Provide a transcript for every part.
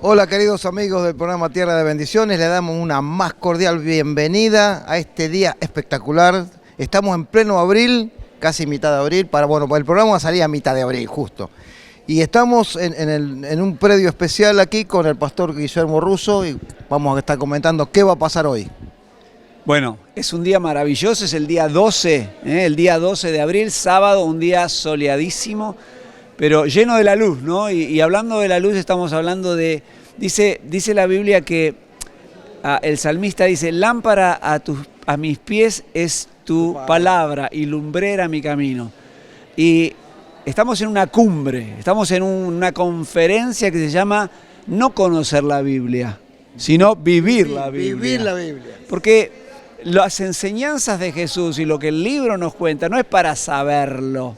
Hola queridos amigos del programa Tierra de Bendiciones, le damos una más cordial bienvenida a este día espectacular. Estamos en pleno abril, casi mitad de abril, el programa salía a mitad de abril justo. Y estamos en un predio especial aquí con el pastor Guillermo Russo y vamos a estar comentando qué va a pasar hoy. Bueno, es un día maravilloso, es el día 12, el día 12 de abril, sábado, un día soleadísimo, pero lleno de la luz, ¿no? Y hablando de la luz estamos hablando de, dice la Biblia que el salmista dice, lámpara a mis pies es tu palabra y lumbrera mi camino. Y estamos en una cumbre, estamos en una conferencia que se llama No conocer la Biblia, sino vivir la Biblia. Vivir la Biblia. Porque las enseñanzas de Jesús y lo que el libro nos cuenta no es para saberlo,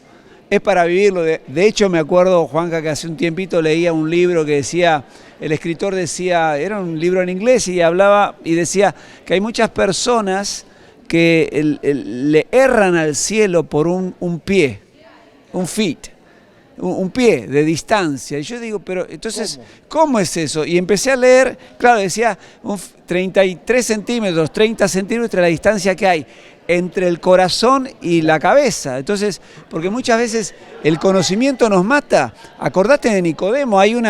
es para vivirlo. De hecho, me acuerdo, Juanca, que hace un tiempito leía un libro que decía, el escritor decía, era un libro en inglés y hablaba y decía que hay muchas personas que le erran al cielo por un pie, un feet. Un pie de distancia. Y yo digo, pero entonces, ¿cómo es eso? Y empecé a leer, claro, decía 33 centímetros, 30 centímetros la distancia que hay entre el corazón y la cabeza. Entonces, porque muchas veces el conocimiento nos mata. Acordate de Nicodemo, hay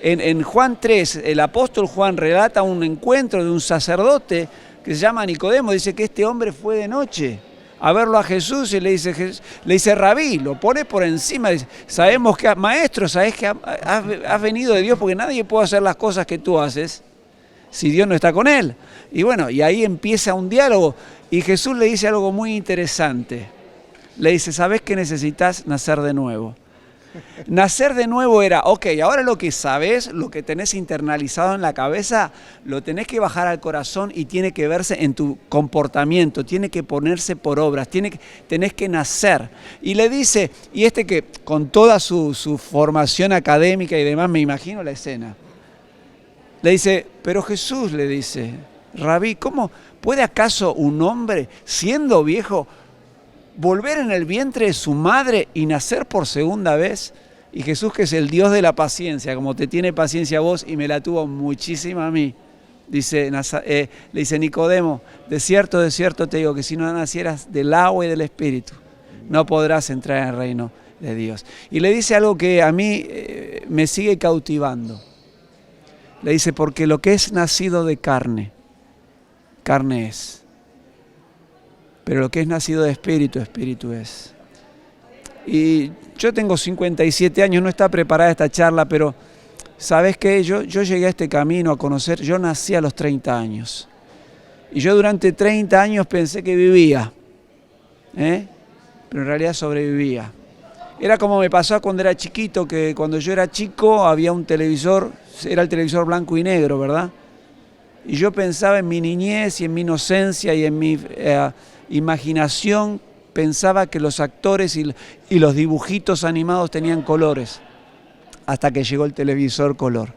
en Juan 3, el apóstol Juan relata un encuentro de un sacerdote que se llama Nicodemo, dice que este hombre fue de noche a verlo a Jesús y le dice Rabí, lo pone por encima, dice, sabemos que, maestro, sabes que has venido de Dios porque nadie puede hacer las cosas que tú haces si Dios no está con él. Y bueno, y ahí empieza un diálogo y Jesús le dice algo muy interesante. Le dice, ¿sabes que necesitas nacer de nuevo? Nacer de nuevo era, ok, ahora lo que sabes, lo que tenés internalizado en la cabeza, lo tenés que bajar al corazón y tiene que verse en tu comportamiento, tiene que ponerse por obras, tenés que nacer. Y le dice, y que con toda su formación académica y demás, me imagino la escena, le dice, pero Jesús le dice, Rabí, ¿cómo puede acaso un hombre, siendo viejo, volver en el vientre de su madre y nacer por segunda vez? Y Jesús, que es el Dios de la paciencia, como te tiene paciencia a vos y me la tuvo muchísima a mí, le dice Nicodemo, de cierto te digo que si no nacieras del agua y del Espíritu, no podrás entrar en el reino de Dios. Y le dice algo que a mí me sigue cautivando. Le dice, porque lo que es nacido de carne, carne es. Pero lo que es nacido de espíritu, espíritu es. Y yo tengo 57 años, no está preparada esta charla, pero ¿sabes qué? Yo llegué a este camino a conocer, yo nací a los 30 años. Y yo durante 30 años pensé que vivía, pero en realidad sobrevivía. Era como me pasó cuando era chiquito, que cuando yo era chico había un televisor, era el televisor blanco y negro, ¿verdad? Y yo pensaba en mi niñez y en mi inocencia y en mi imaginación, pensaba que los actores y los dibujitos animados tenían colores, hasta que llegó el televisor color.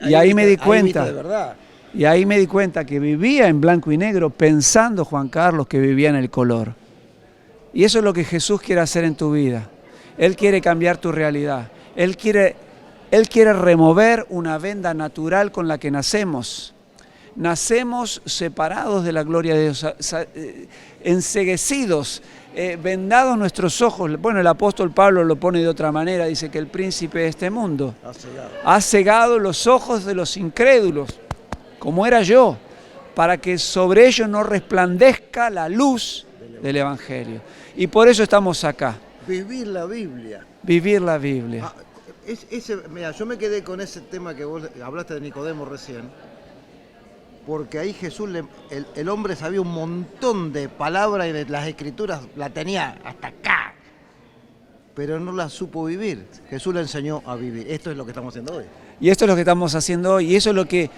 Y ahí me di cuenta, y ahí me di cuenta que vivía en blanco y negro pensando, Juan Carlos, que vivía en el color. Y eso es lo que Jesús quiere hacer en tu vida. Él quiere cambiar tu realidad. Él quiere remover una venda natural con la que nacemos. Nacemos separados de la gloria de Dios, enceguecidos, vendados nuestros ojos. Bueno, el apóstol Pablo lo pone de otra manera, dice que el príncipe de este mundo ha cegado los ojos de los incrédulos, como era yo, para que sobre ellos no resplandezca la luz del Evangelio. Y por eso estamos acá. Vivir la Biblia. Vivir la Biblia. Mira, yo me quedé con ese tema que vos hablaste de Nicodemo recién, porque ahí Jesús, el hombre sabía un montón de palabras y de las escrituras, la tenía hasta acá, pero no la supo vivir. Jesús le enseñó a vivir. Esto es lo que estamos haciendo hoy. Y esto es lo que estamos haciendo hoy, y eso es lo que...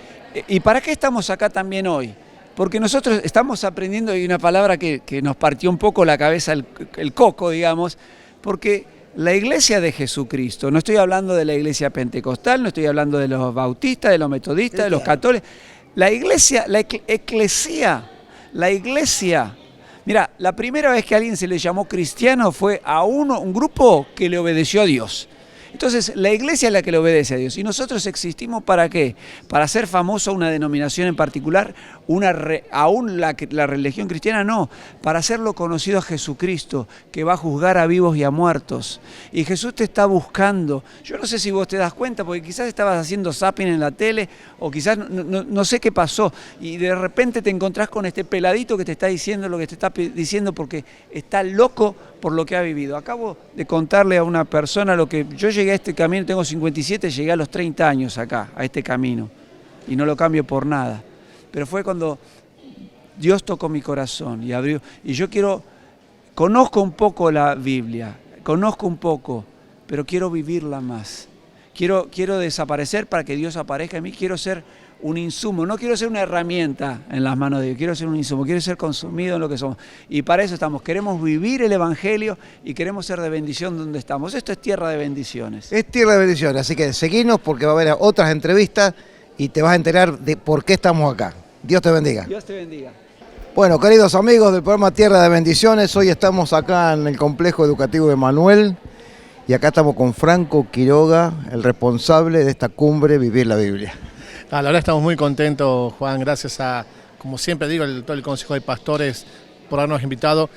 ¿Y para qué estamos acá también hoy? Porque nosotros estamos aprendiendo, y una palabra que nos partió un poco la cabeza, el coco, digamos, porque la iglesia de Jesucristo, no estoy hablando de la iglesia pentecostal, no estoy hablando de los bautistas, de los metodistas, de los católicos, la iglesia, la iglesia. Mira, la primera vez que a alguien se le llamó cristiano fue a un grupo que le obedeció a Dios. Entonces, la iglesia es la que le obedece a Dios. ¿Y nosotros existimos para qué? ¿Para hacer famosa una denominación en particular? Aún la religión cristiana no. Para hacerlo conocido a Jesucristo, que va a juzgar a vivos y a muertos. Y Jesús te está buscando. Yo no sé si vos te das cuenta, porque quizás estabas haciendo zapping en la tele, o quizás no sé qué pasó. Y de repente te encontrás con este peladito que te está diciendo lo que te está diciendo porque está loco por lo que ha vivido. Acabo de contarle a una persona lo que yo llegué a este camino, tengo 57, llegué a los 30 años acá, a este camino, y no lo cambio por nada. Pero fue cuando Dios tocó mi corazón y abrió, y yo conozco un poco la Biblia, conozco un poco, pero quiero vivirla más. Quiero desaparecer para que Dios aparezca en mí, quiero ser un insumo, no quiero ser una herramienta en las manos de Dios, quiero ser un insumo, quiero ser consumido en lo que somos. Y para eso estamos, queremos vivir el Evangelio y queremos ser de bendición donde estamos. Esto es tierra de bendiciones. Es tierra de bendiciones, así que seguinos porque va a haber otras entrevistas y te vas a enterar de por qué estamos acá. Dios te bendiga. Dios te bendiga. Bueno, queridos amigos del programa Tierra de Bendiciones, hoy estamos acá en el Complejo Educativo de Manuel y acá estamos con Franco Quiroga, el responsable de esta cumbre Vivir la Biblia. La verdad estamos muy contentos, Juan, gracias a, como siempre digo, todo el Consejo de Pastores por habernos invitado.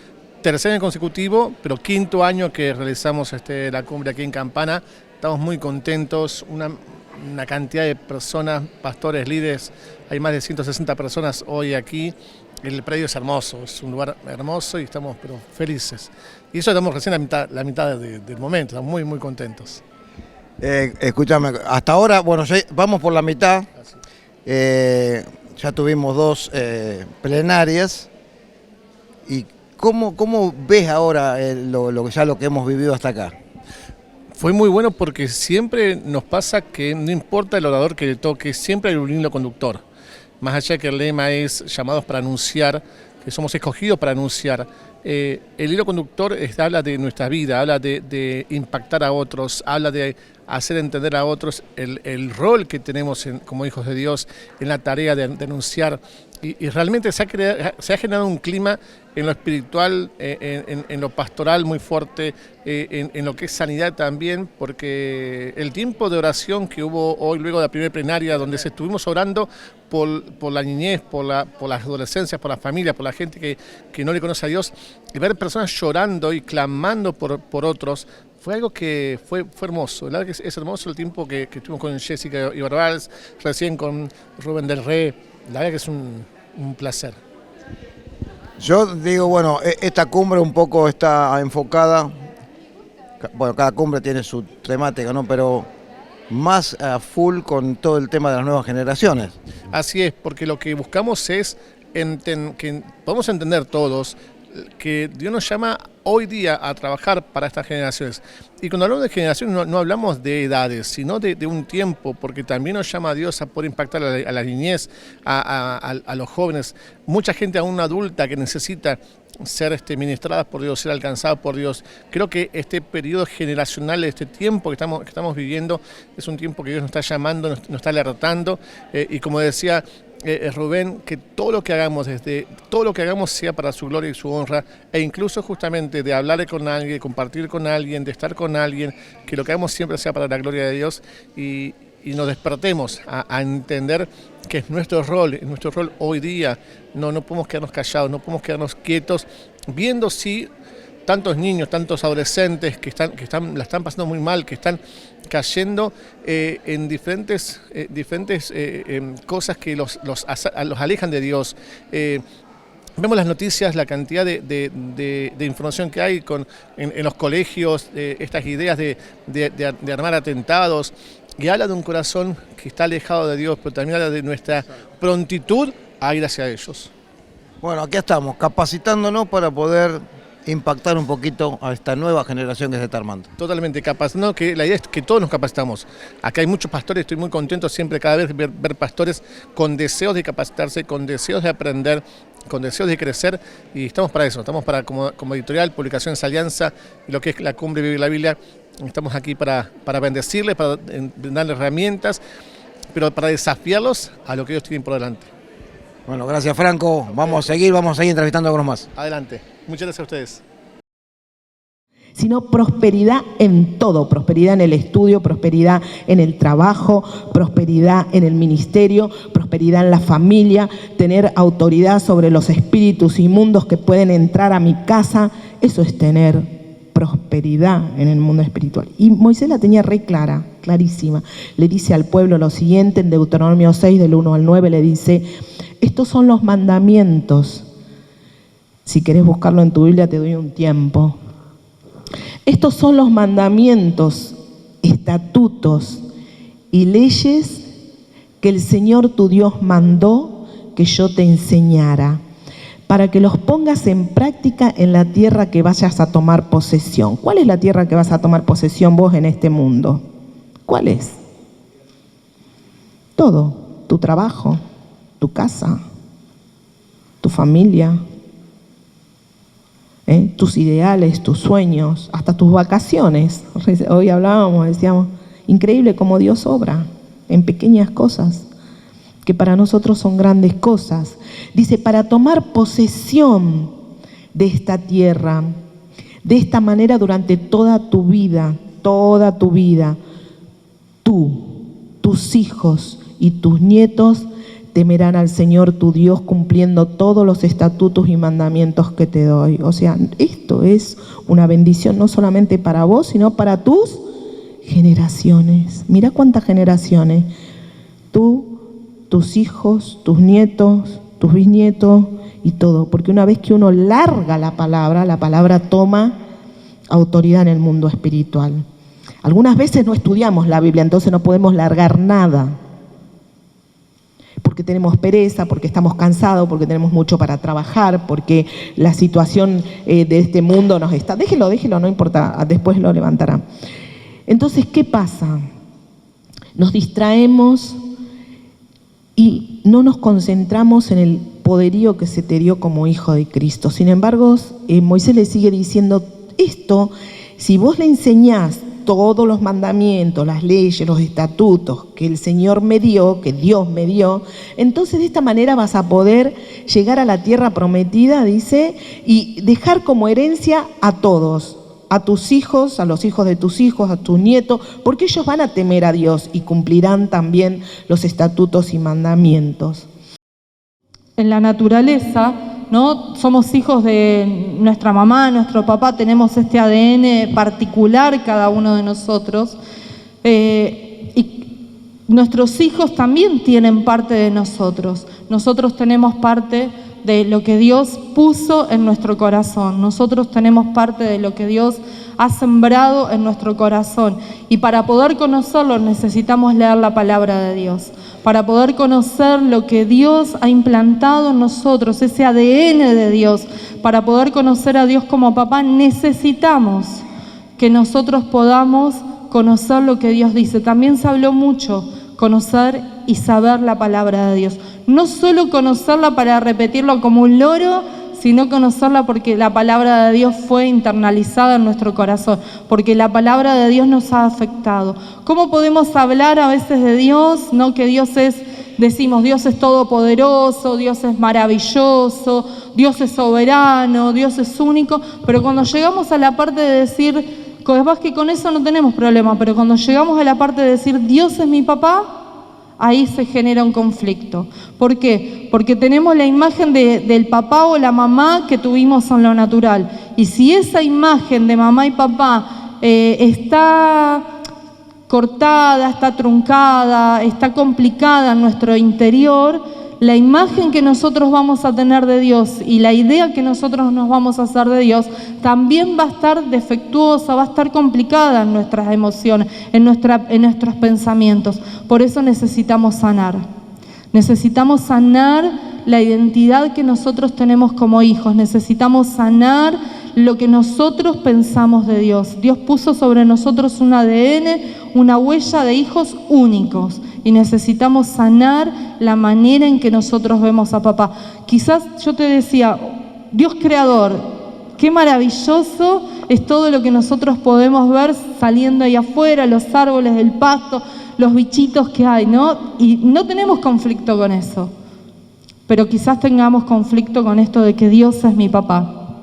Tercer año consecutivo, pero quinto año que realizamos la cumbre aquí en Campana. Estamos muy contentos, una cantidad de personas, pastores, líderes, hay más de 160 personas hoy aquí. El predio es hermoso, es un lugar hermoso y estamos pero felices. Y eso estamos recién la mitad del momento, estamos muy, muy contentos. Escúchame, hasta ahora, bueno, ya vamos por la mitad, ya tuvimos 2 plenarias, y ¿cómo ves ahora lo que hemos vivido hasta acá? Fue muy bueno porque siempre nos pasa que no importa el orador que le toque, siempre hay un hilo conductor. Más allá de que el lema es llamados para anunciar, que somos escogidos para anunciar, el hilo conductor habla de nuestra vida, habla de impactar a otros, habla de hacer entender a otros el rol que tenemos como hijos de Dios en la tarea de anunciar. Y realmente se ha generado un clima en lo espiritual, en lo pastoral muy fuerte, en lo que es sanidad también, porque el tiempo de oración que hubo hoy luego de la primera plenaria, donde estuvimos orando por la niñez, por las adolescencias, por las familias, por la gente que no le conoce a Dios, y ver personas llorando y clamando por otros, fue algo que fue hermoso. La verdad que es hermoso el tiempo que estuvimos con Jessica Ibarbals, recién con Rubén del Rey. La verdad que es un placer. Yo digo, bueno, esta cumbre un poco está enfocada, bueno, cada cumbre tiene su temática, ¿no? Pero más a full con todo el tema de las nuevas generaciones. Así es, porque lo que buscamos es que podamos entender todos que Dios nos llama hoy día a trabajar para estas generaciones. Y cuando hablamos de generaciones no hablamos de edades, sino de un tiempo, porque también nos llama a Dios a poder impactar a la niñez, a los jóvenes. Mucha gente aún adulta que necesita ser ministrada por Dios, ser alcanzada por Dios. Creo que este periodo generacional, este tiempo que estamos viviendo, es un tiempo que Dios nos está llamando, nos está alertando, y como decía Rubén, que todo lo que hagamos sea para su gloria y su honra, e incluso justamente de hablar con alguien, de compartir con alguien, de estar con alguien, que lo que hagamos siempre sea para la gloria de Dios, y nos despertemos a entender que es nuestro rol hoy día. No podemos quedarnos callados, no podemos quedarnos quietos, viendo si tantos niños, tantos adolescentes que la están pasando muy mal, que están cayendo en diferentes cosas que los alejan de Dios. Vemos las noticias, la cantidad de información que hay en los colegios, estas ideas de armar atentados, y habla de un corazón que está alejado de Dios, pero también habla de nuestra prontitud a ir hacia ellos. Bueno, aquí estamos, capacitándonos para poder impactar un poquito a esta nueva generación que se está armando. Totalmente capacitando, que la idea es que todos nos capacitamos. Acá hay muchos pastores, estoy muy contento siempre cada vez ver pastores con deseos de capacitarse, con deseos de aprender, con deseos de crecer, y estamos para eso, estamos para como editorial, Publicaciones Alianza, y lo que es la Cumbre Vivir la Biblia, estamos aquí para bendecirles, para darles herramientas, pero para desafiarlos a lo que ellos tienen por delante. Bueno, gracias Franco, vamos a seguir entrevistando a algunos más. Adelante, muchas gracias a ustedes. sino prosperidad en todo, prosperidad en el estudio, prosperidad en el trabajo, prosperidad en el ministerio, prosperidad en la familia, tener autoridad sobre los espíritus inmundos que pueden entrar a mi casa. Eso es tener prosperidad en el mundo espiritual. Y Moisés la tenía re clara, clarísima. Le dice al pueblo lo siguiente, en Deuteronomio 6, del 1 al 9, le dice: estos son los mandamientos. Si querés buscarlo en tu Biblia, te doy un tiempo. Estos son los mandamientos, estatutos y leyes que el Señor tu Dios mandó que yo te enseñara, para que los pongas en práctica en la tierra que vayas a tomar posesión. ¿Cuál es la tierra que vas a tomar posesión vos en este mundo? ¿Cuál es? Todo. Tu trabajo, tu casa, tu familia, tus ideales, tus sueños, hasta tus vacaciones. Hoy hablábamos, decíamos, increíble cómo Dios obra en pequeñas cosas, que para nosotros son grandes cosas. Dice, para tomar posesión de esta tierra, de esta manera durante toda tu vida, tú, tus hijos y tus nietos temerán al Señor tu Dios cumpliendo todos los estatutos y mandamientos que te doy. O sea, esto es una bendición no solamente para vos, sino para tus generaciones. Mira cuántas generaciones. Tú, tus hijos, tus nietos, tus bisnietos y todo. Porque una vez que uno larga la palabra toma autoridad en el mundo espiritual. Algunas veces no estudiamos la Biblia, entonces no podemos largar nada. Porque tenemos pereza, porque estamos cansados, porque tenemos mucho para trabajar, porque la situación de este mundo nos está... Déjelo, no importa, después lo levantará. Entonces, ¿qué pasa? Nos distraemos y no nos concentramos en el poderío que se te dio como hijo de Cristo. Sin embargo, Moisés le sigue diciendo, esto, si vos le enseñás todos los mandamientos, las leyes, los estatutos que el Señor me dio, que Dios me dio, entonces de esta manera vas a poder llegar a la tierra prometida, dice, y dejar como herencia a todos, a tus hijos, a los hijos de tus hijos, a tus nietos, porque ellos van a temer a Dios y cumplirán también los estatutos y mandamientos. En la naturaleza, ¿no? Somos hijos de nuestra mamá, nuestro papá, tenemos este ADN particular cada uno de nosotros, y nuestros hijos también tienen parte de nosotros. Nosotros tenemos parte de lo que Dios puso en nuestro corazón. Nosotros tenemos parte de lo que Dios ha sembrado en nuestro corazón. Y para poder conocerlo necesitamos leer la palabra de Dios. Para poder conocer lo que Dios ha implantado en nosotros, ese ADN de Dios, para poder conocer a Dios como papá, necesitamos que nosotros podamos conocer lo que Dios dice. También se habló mucho, conocer y saber la palabra de Dios. No solo conocerla para repetirlo como un loro, sino conocerla porque la palabra de Dios fue internalizada en nuestro corazón, porque la palabra de Dios nos ha afectado. ¿Cómo podemos hablar a veces de Dios? No, que Dios es, decimos, Dios es todopoderoso, Dios es maravilloso, Dios es soberano, Dios es único, pero cuando llegamos a la parte de decir, capaz que con eso no tenemos problema, pero cuando llegamos a la parte de decir, Dios es mi papá, ahí se genera un conflicto. ¿Por qué? Porque tenemos la imagen del papá o la mamá que tuvimos en lo natural. Y si esa imagen de mamá y papá está cortada, está truncada, está complicada en nuestro interior, la imagen que nosotros vamos a tener de Dios y la idea que nosotros nos vamos a hacer de Dios también va a estar defectuosa, va a estar complicada en nuestras emociones, en nuestros pensamientos. Por eso necesitamos sanar. Necesitamos sanar la identidad que nosotros tenemos como hijos. Necesitamos sanar lo que nosotros pensamos de Dios. Dios puso sobre nosotros un ADN, una huella de hijos únicos. Y necesitamos sanar la manera en que nosotros vemos a papá. Quizás yo te decía, Dios creador, qué maravilloso es todo lo que nosotros podemos ver saliendo ahí afuera, los árboles, el pasto, los bichitos que hay, ¿no? Y no tenemos conflicto con eso. Pero quizás tengamos conflicto con esto de que Dios es mi papá.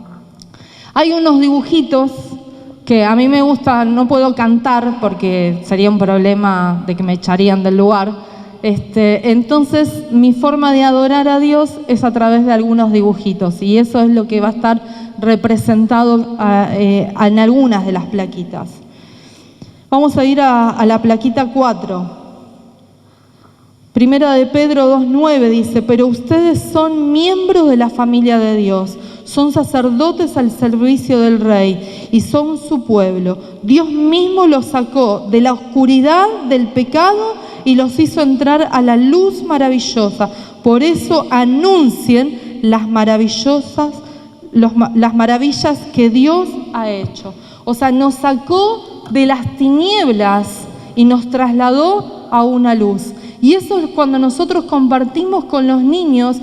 Hay unos dibujitos que a mí me gusta, no puedo cantar porque sería un problema de que me echarían del lugar. Entonces mi forma de adorar a Dios es a través de algunos dibujitos y eso es lo que va a estar representado en algunas de las plaquitas. Vamos a ir a la plaquita 4. Primera de Pedro 2:9 dice, pero ustedes son miembros de la familia de Dios, son sacerdotes al servicio del Rey y son su pueblo. Dios mismo los sacó de la oscuridad del pecado y los hizo entrar a la luz maravillosa. Por eso anuncien las maravillas que Dios ha hecho. O sea, nos sacó de las tinieblas y nos trasladó a una luz. Y eso es cuando nosotros compartimos con los niños,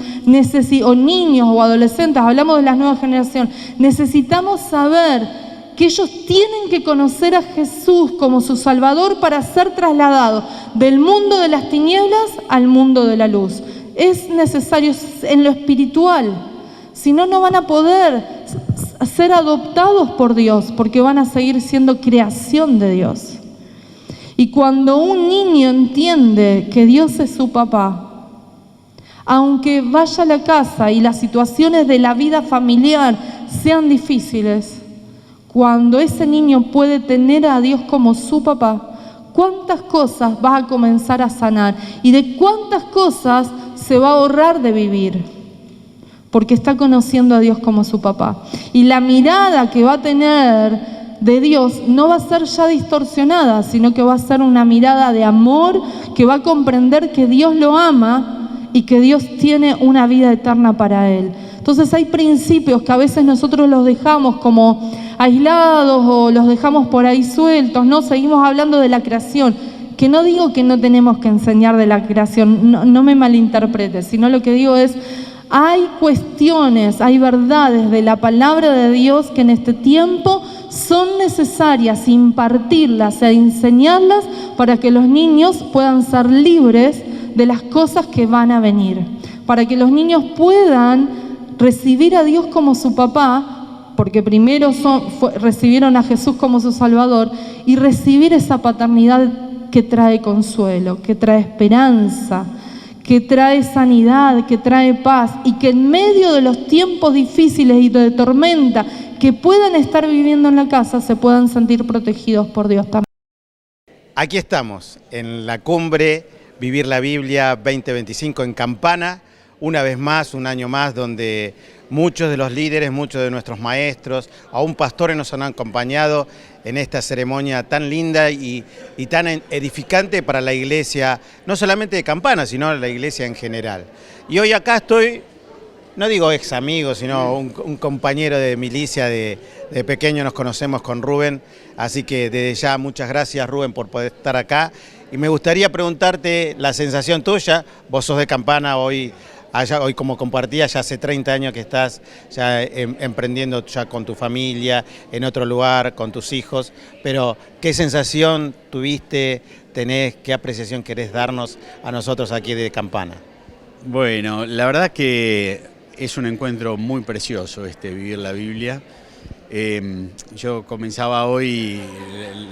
o niños o adolescentes, hablamos de la nueva generación, necesitamos saber que ellos tienen que conocer a Jesús como su Salvador para ser trasladados del mundo de las tinieblas al mundo de la luz. Es necesario en lo espiritual, si no, no van a poder ser adoptados por Dios, porque van a seguir siendo creación de Dios. Y cuando un niño entiende que Dios es su papá, aunque vaya a la casa y las situaciones de la vida familiar sean difíciles, cuando ese niño puede tener a Dios como su papá, ¿cuántas cosas va a comenzar a sanar? Y de cuántas cosas se va a ahorrar de vivir, porque está conociendo a Dios como su papá. Y la mirada que va a tener de Dios no va a ser ya distorsionada, sino que va a ser una mirada de amor, que va a comprender que Dios lo ama y que Dios tiene una vida eterna para él. Entonces hay principios que a veces nosotros los dejamos como aislados o los dejamos por ahí sueltos, ¿no? Seguimos hablando de la creación, que no digo que no tenemos que enseñar de la creación, no me malinterpretes, sino lo que digo es, hay cuestiones, hay verdades de la palabra de Dios que en este tiempo son necesarias impartirlas e enseñarlas para que los niños puedan ser libres de las cosas que van a venir, para que los niños puedan recibir a Dios como su papá, porque primero recibieron a Jesús como su Salvador, y recibir esa paternidad que trae consuelo, que trae esperanza, que trae sanidad, que trae paz, y que en medio de los tiempos difíciles y de tormenta que puedan estar viviendo en la casa, se puedan sentir protegidos por Dios también. Aquí estamos, en la cumbre Vivir la Biblia 2025 en Campana, una vez más, un año más, donde muchos de los líderes, muchos de nuestros maestros, aún pastores nos han acompañado en esta ceremonia tan linda y tan edificante para la iglesia, no solamente de Campana, sino la iglesia en general. Y hoy acá estoy, no digo ex amigo, sino un compañero de milicia, de pequeño nos conocemos con Rubén, así que desde ya muchas gracias Rubén por poder estar acá. Y me gustaría preguntarte la sensación tuya, vos sos de Campana hoy como compartía, ya hace 30 años que estás ya emprendiendo ya con tu familia, en otro lugar, con tus hijos, pero ¿qué sensación tuviste, tenés, qué apreciación querés darnos a nosotros aquí de Campana? Bueno, la verdad que es un encuentro muy precioso Vivir la Biblia. Yo comenzaba hoy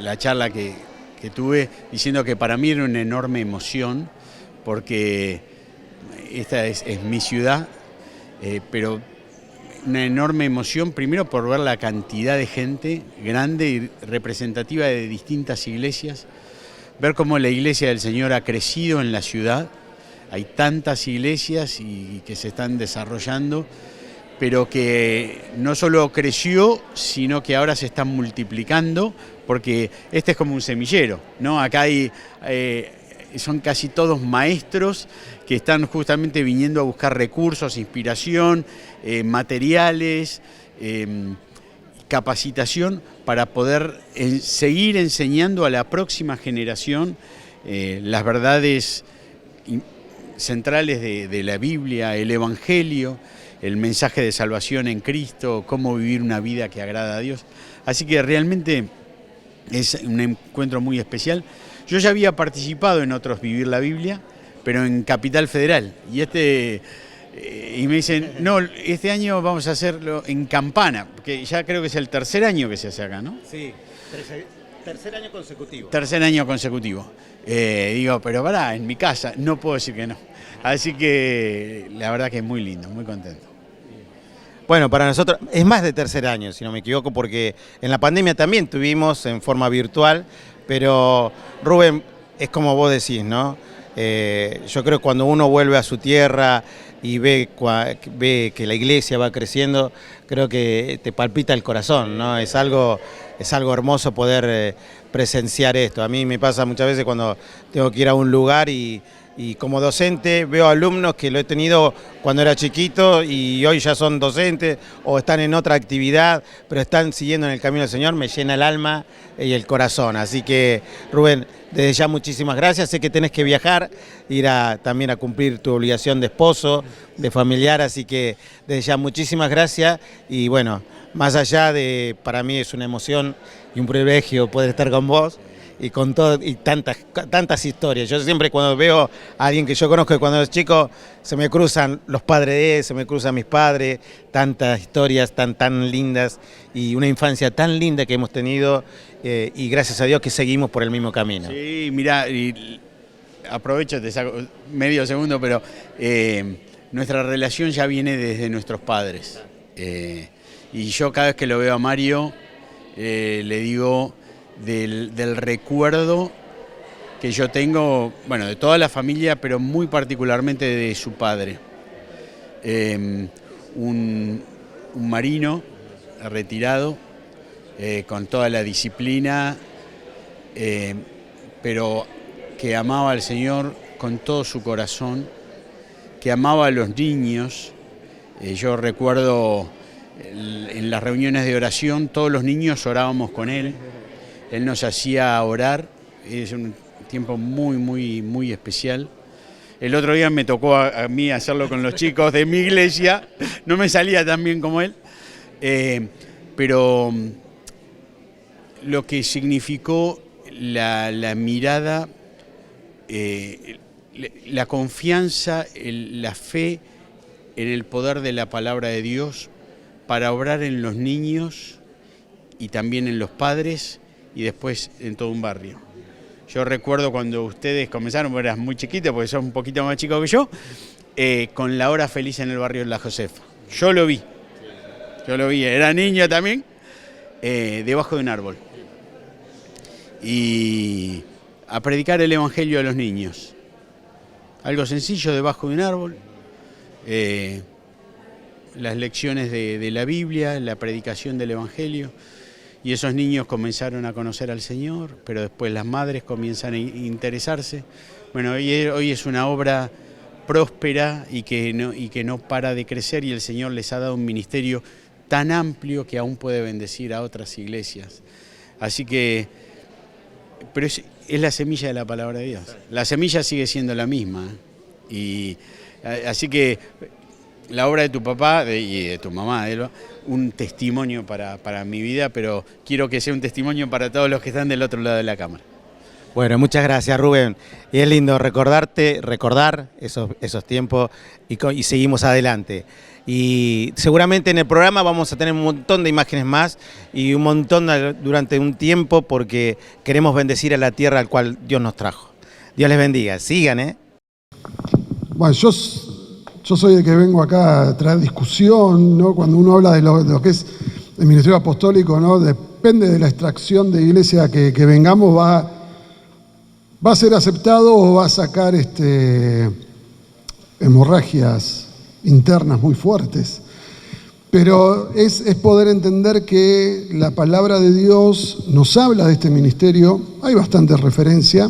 la charla que tuve diciendo que para mí era una enorme emoción porque esta es mi ciudad, pero una enorme emoción primero por ver la cantidad de gente grande y representativa de distintas iglesias, ver cómo la iglesia del Señor ha crecido en la ciudad. Hay tantas iglesias y que se están desarrollando, pero que no solo creció, sino que ahora se están multiplicando, porque este es como un semillero, ¿no? Acá son casi todos maestros que están justamente viniendo a buscar recursos, inspiración, materiales, capacitación para poder seguir enseñando a la próxima generación las verdades centrales de la Biblia, el Evangelio, el mensaje de salvación en Cristo, cómo vivir una vida que agrada a Dios. Así que realmente es un encuentro muy especial. Yo ya había participado en otros Vivir la Biblia, pero en Capital Federal, y Y me dicen, no, este año vamos a hacerlo en Campana, porque ya creo que es el tercer año que se hace acá, ¿no? Sí, tercer año consecutivo. Tercer año consecutivo. Digo, pero pará, en mi casa, no puedo decir que no. Así que la verdad que es muy lindo, muy contento. Bueno, para nosotros es más de tercer año, si no me equivoco, porque en la pandemia también tuvimos en forma virtual, pero Rubén, es como vos decís, ¿no? Yo creo que cuando uno vuelve a su tierra y ve que la iglesia va creciendo, creo que te palpita el corazón, ¿no? Es algo hermoso poder presenciar esto. A mí me pasa muchas veces cuando tengo que ir a un lugar y como docente veo alumnos que lo he tenido cuando era chiquito y hoy ya son docentes o están en otra actividad, pero están siguiendo en el camino del Señor, me llena el alma y el corazón. Así que, Rubén, desde ya muchísimas gracias. Sé que tenés que viajar, ir también a cumplir tu obligación de esposo, de familiar, así que desde ya muchísimas gracias y bueno, más allá de, para mí es una emoción y un privilegio poder estar con vos. Y con todo y tantas historias. Yo siempre cuando veo a alguien que yo conozco cuando era chico, se me cruzan los padres de él, se me cruzan mis padres, tantas historias tan lindas y una infancia tan linda que hemos tenido y gracias a Dios que seguimos por el mismo camino. Sí, mirá, y aprovecho, te saco medio segundo, pero nuestra relación ya viene desde nuestros padres. Y yo cada vez que lo veo a Mario, le digo del recuerdo que yo tengo, bueno, de toda la familia, pero muy particularmente de su padre. Un marino retirado, con toda la disciplina, pero que amaba al Señor con todo su corazón, que amaba a los niños. Yo recuerdo en las reuniones de oración, todos los niños orábamos con él. Él nos hacía orar, es un tiempo muy especial. El otro día me tocó a mí hacerlo con los chicos de mi iglesia, no me salía tan bien como él, pero lo que significó la mirada, la confianza, la fe en el poder de la palabra de Dios para obrar en los niños y también en los padres, y después en todo un barrio. Yo recuerdo cuando ustedes comenzaron, eras muy chiquito, porque sos un poquito más chico que yo, con la hora feliz en el barrio de La Josefa. Yo lo vi, era niño también, debajo de un árbol. Y a predicar el evangelio a los niños. Algo sencillo, debajo de un árbol. Las lecciones de la Biblia, la predicación del evangelio. Y esos niños comenzaron a conocer al Señor, pero después las madres comienzan a interesarse. Bueno, hoy es una obra próspera y que no para de crecer, y el Señor les ha dado un ministerio tan amplio que aún puede bendecir a otras iglesias. Así que, pero es la semilla de la palabra de Dios. La semilla sigue siendo la misma. Y así que la obra de tu papá y de tu mamá, un testimonio para mi vida, pero quiero que sea un testimonio para todos los que están del otro lado de la cámara. Bueno, muchas gracias, Rubén. Y es lindo recordar esos tiempos y seguimos adelante. Y seguramente en el programa vamos a tener un montón de imágenes más y un montón durante un tiempo porque queremos bendecir a la tierra al cual Dios nos trajo. Dios les bendiga. Sigan, Bueno, yo soy el que vengo acá a traer discusión, ¿no? Cuando uno habla de lo que es el ministerio apostólico, ¿no? Depende de la extracción de iglesia que vengamos, va a ser aceptado o va a sacar hemorragias internas muy fuertes. Pero es poder entender que la palabra de Dios nos habla de este ministerio, hay bastante referencia,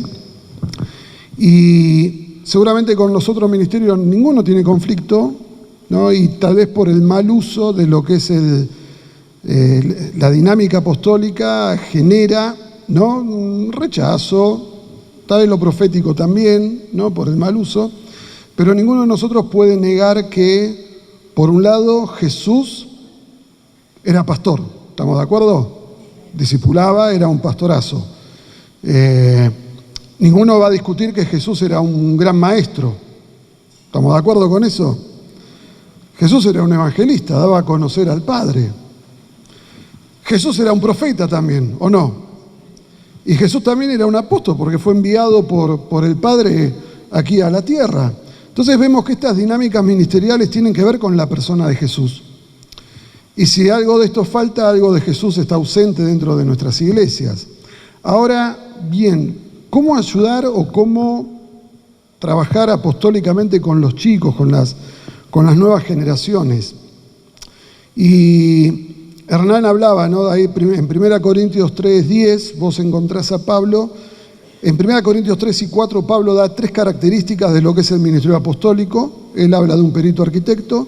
y seguramente con los otros ministerios ninguno tiene conflicto, ¿no? Y tal vez por el mal uso de lo que es la dinámica apostólica genera, ¿no? Un rechazo, tal vez lo profético también, ¿no? Por el mal uso, pero ninguno de nosotros puede negar que, por un lado, Jesús era pastor, ¿estamos de acuerdo? Discipulaba, era un pastorazo. Ninguno va a discutir que Jesús era un gran maestro. ¿Estamos de acuerdo con eso? Jesús era un evangelista, daba a conocer al Padre. Jesús era un profeta también, ¿o no? Y Jesús también era un apóstol porque fue enviado por el Padre aquí a la tierra. Entonces vemos que estas dinámicas ministeriales tienen que ver con la persona de Jesús. Y si algo de esto falta, algo de Jesús está ausente dentro de nuestras iglesias. Ahora bien, ¿cómo ayudar o cómo trabajar apostólicamente con los chicos, con las nuevas generaciones? Y Hernán hablaba, ¿no? Ahí en 1 Corintios 3:10, vos encontrás a Pablo. En 1 Corintios 3 y 4, Pablo da 3 características de lo que es el ministerio apostólico. Él habla de un perito arquitecto,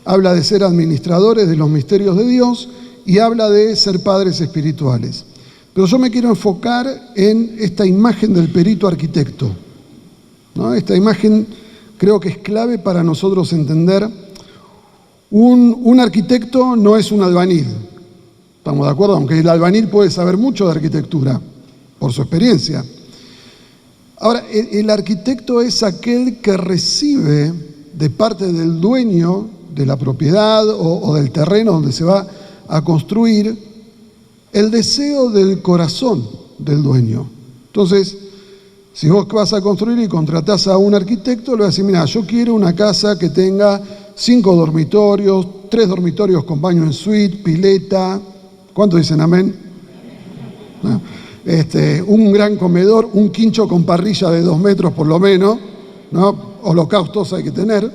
habla de ser administradores de los misterios de Dios y habla de ser padres espirituales. Pero yo me quiero enfocar en esta imagen del perito arquitecto, ¿no? Esta imagen creo que es clave para nosotros entender. Un arquitecto no es un albañil, ¿estamos de acuerdo? Aunque el albañil puede saber mucho de arquitectura por su experiencia. Ahora, el arquitecto es aquel que recibe de parte del dueño de la propiedad o del terreno donde se va a construir el deseo del corazón del dueño. Entonces, si vos vas a construir y contratás a un arquitecto, le vas a decir, mira, yo quiero una casa que tenga 5 dormitorios, 3 dormitorios con baño en suite, pileta. ¿Cuántos dicen amén? ¿No? Un gran comedor, un quincho con parrilla de 2 metros por lo menos, ¿no? Holocaustos hay que tener.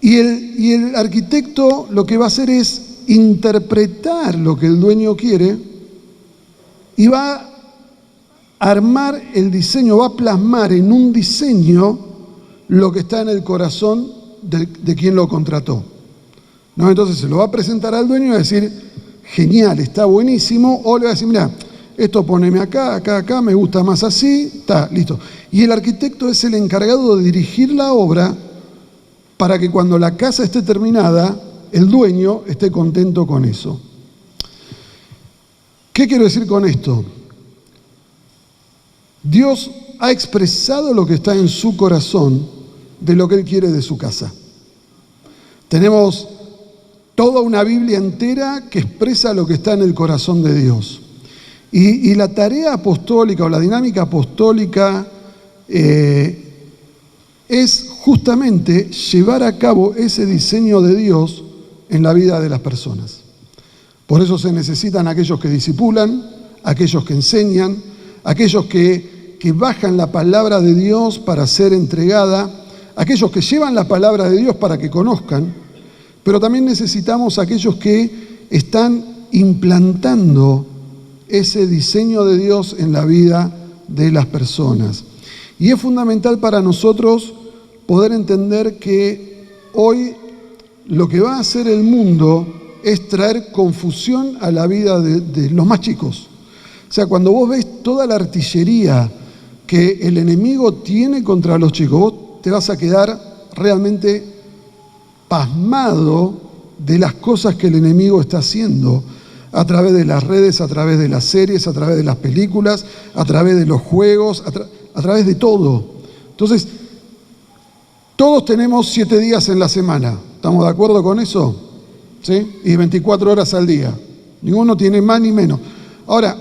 Y el arquitecto lo que va a hacer es interpretar lo que el dueño quiere y va a armar el diseño, va a plasmar en un diseño lo que está en el corazón de quien lo contrató, ¿no? Entonces se lo va a presentar al dueño y va a decir, genial, está buenísimo, o le va a decir, mira, esto poneme acá, acá, acá, me gusta más así, está, listo. Y el arquitecto es el encargado de dirigir la obra para que cuando la casa esté terminada, el dueño esté contento con eso. ¿Qué quiero decir con esto? Dios ha expresado lo que está en su corazón de lo que Él quiere de su casa. Tenemos toda una Biblia entera que expresa lo que está en el corazón de Dios. Y la tarea apostólica o la dinámica apostólica es justamente llevar a cabo ese diseño de Dios en la vida de las personas. Por eso se necesitan aquellos que discipulan, aquellos que enseñan, aquellos que bajan la palabra de Dios para ser entregada, aquellos que llevan la palabra de Dios para que conozcan, pero también necesitamos aquellos que están implantando ese diseño de Dios en la vida de las personas. Y es fundamental para nosotros poder entender que hoy lo que va a hacer el mundo es traer confusión a la vida de los más chicos. O sea, cuando vos ves toda la artillería que el enemigo tiene contra los chicos, vos te vas a quedar realmente pasmado de las cosas que el enemigo está haciendo a través de las redes, a través de las series, a través de las películas, a través de los juegos, a través de todo. Entonces, todos tenemos 7 días en la semana. ¿Estamos de acuerdo con eso? ¿Sí? Y 24 horas al día. Ninguno tiene más ni menos. Ahora,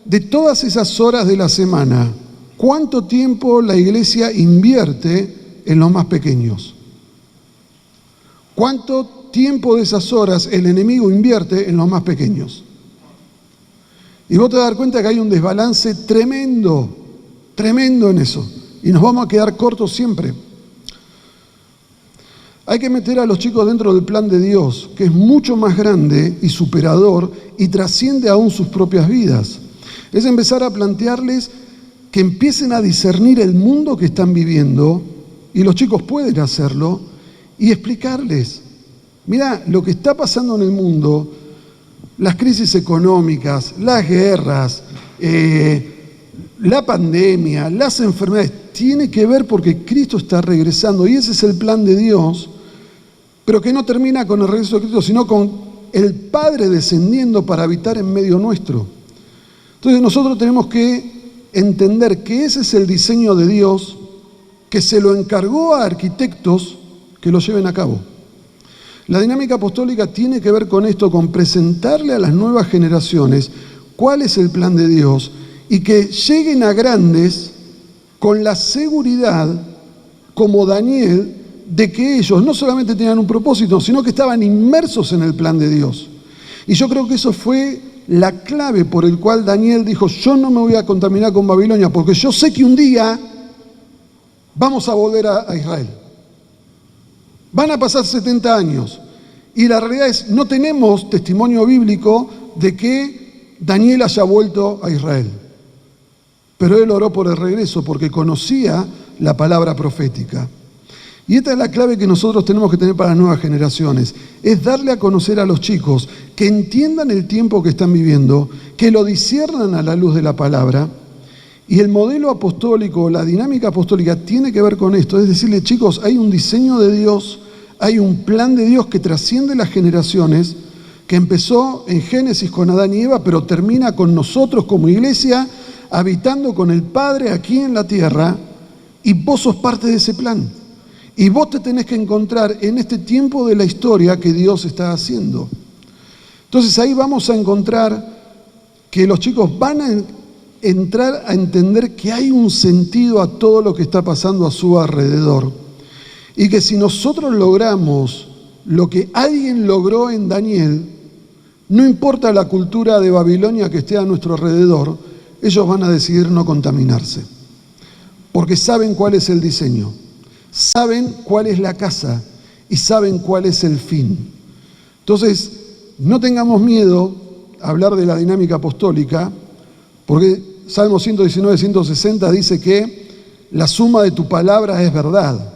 de todas esas horas de la semana, ¿cuánto tiempo la iglesia invierte en los más pequeños? ¿Cuánto tiempo de esas horas el enemigo invierte en los más pequeños? Y vos te vas a dar cuenta que hay un desbalance tremendo, tremendo en eso. Y nos vamos a quedar cortos siempre. Hay que meter a los chicos dentro del plan de Dios, que es mucho más grande y superador y trasciende aún sus propias vidas. Es empezar a plantearles que empiecen a discernir el mundo que están viviendo, y los chicos pueden hacerlo, y explicarles, mira, lo que está pasando en el mundo, las crisis económicas, las guerras, la pandemia, las enfermedades, tiene que ver porque Cristo está regresando, y ese es el plan de Dios, pero que no termina con el regreso de Cristo, sino con el Padre descendiendo para habitar en medio nuestro. Entonces nosotros tenemos que entender que ese es el diseño de Dios, que se lo encargó a arquitectos que lo lleven a cabo. La dinámica apostólica tiene que ver con esto, con presentarle a las nuevas generaciones cuál es el plan de Dios y que lleguen a grandes con la seguridad, como Daniel, de que ellos no solamente tenían un propósito, sino que estaban inmersos en el plan de Dios. Y yo creo que eso fue la clave por el cual Daniel dijo: yo no me voy a contaminar con Babilonia, porque yo sé que un día vamos a volver a Israel. Van a pasar 70 años. Y la realidad es, no tenemos testimonio bíblico de que Daniel haya vuelto a Israel. Pero él oró por el regreso porque conocía la palabra profética. Y esta es la clave que nosotros tenemos que tener para las nuevas generaciones. Es darle a conocer a los chicos que entiendan el tiempo que están viviendo, que lo disciernan a la luz de la palabra. Y el modelo apostólico, la dinámica apostólica tiene que ver con esto. Es decirle: chicos, hay un diseño de Dios, hay un plan de Dios que trasciende las generaciones, que empezó en Génesis con Adán y Eva, pero termina con nosotros como iglesia, habitando con el Padre aquí en la tierra, y vos sos parte de ese plan. Y vos te tenés que encontrar en este tiempo de la historia que Dios está haciendo. Entonces ahí vamos a encontrar que los chicos van a entrar a entender que hay un sentido a todo lo que está pasando a su alrededor. Y que si nosotros logramos lo que alguien logró en Daniel, no importa la cultura de Babilonia que esté a nuestro alrededor, ellos van a decidir no contaminarse. Porque saben cuál es el diseño, saben cuál es la casa y saben cuál es el fin. Entonces, no tengamos miedo a hablar de la dinámica apostólica, porque Salmo 119, 160 dice que la suma de tu palabra es verdad.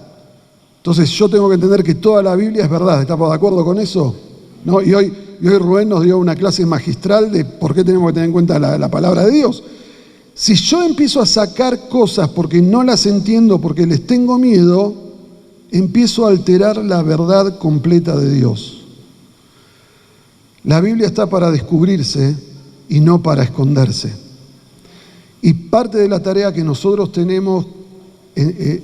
Entonces yo tengo que entender que toda la Biblia es verdad. ¿Estamos de acuerdo con eso? ¿No? Y hoy Rubén nos dio una clase magistral de por qué tenemos que tener en cuenta la palabra de Dios. Si yo empiezo a sacar cosas porque no las entiendo, porque les tengo miedo, empiezo a alterar la verdad completa de Dios. La Biblia está para descubrirse y no para esconderse. Y parte de la tarea que nosotros tenemos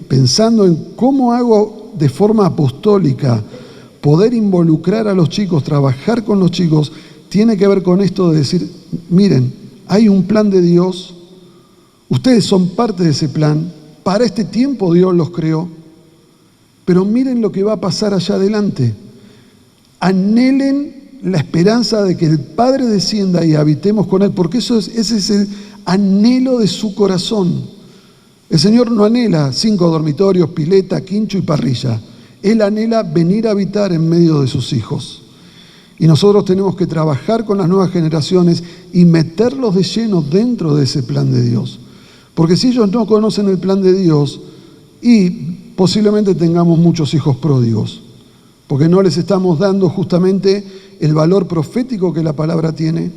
pensando en cómo hago de forma apostólica poder involucrar a los chicos, trabajar con los chicos, tiene que ver con esto de decir: miren, hay un plan de Dios, ustedes son parte de ese plan, para este tiempo Dios los creó, pero miren lo que va a pasar allá adelante. Anhelen la esperanza de que el Padre descienda y habitemos con Él, porque ese es el anhelo de su corazón. El Señor no anhela 5 dormitorios, pileta, quincho y parrilla. Él anhela venir a habitar en medio de sus hijos. Y nosotros tenemos que trabajar con las nuevas generaciones y meterlos de lleno dentro de ese plan de Dios. Porque si ellos no conocen el plan de Dios, y posiblemente tengamos muchos hijos pródigos, porque no les estamos dando justamente el valor profético que la palabra tiene,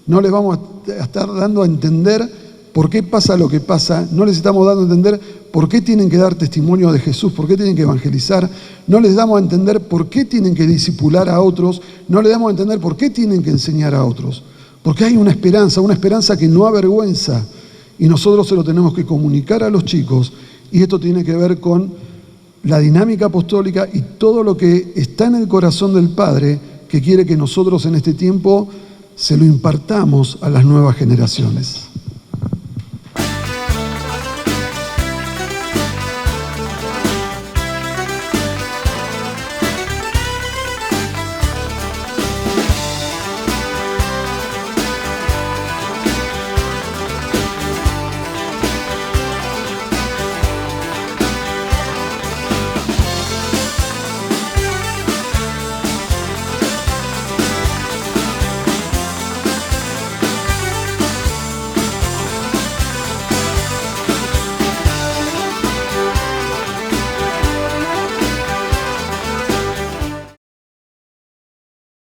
no les vamos a estar dando a entender por qué pasa lo que pasa, no les estamos dando a entender por qué tienen que dar testimonio de Jesús, por qué tienen que evangelizar, no les damos a entender por qué tienen que discipular a otros, no les damos a entender por qué tienen que enseñar a otros. Porque hay una esperanza que no avergüenza, y nosotros se lo tenemos que comunicar a los chicos, y esto tiene que ver con la dinámica apostólica y todo lo que está en el corazón del Padre, que quiere que nosotros en este tiempo se lo impartamos a las nuevas generaciones.